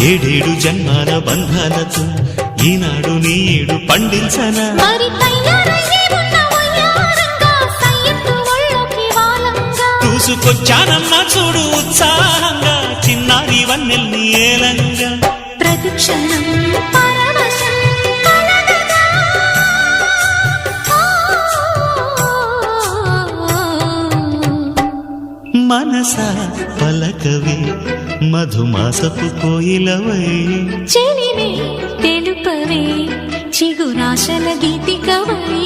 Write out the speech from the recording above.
ఏడేడు జన్మాల బంధాలతో ఈనాడు నీడు పండించనా చూసుకొచ్చానమ్మా చూడు ఉత్సాహంగా చిన్నారి వన్నెల్ని ఏలంగా ప్రతిక్షణం మనసా పలకవే మధుమాసపు కోయిలవై చెలివే తెలుపవే చిగురాశల గీతికవై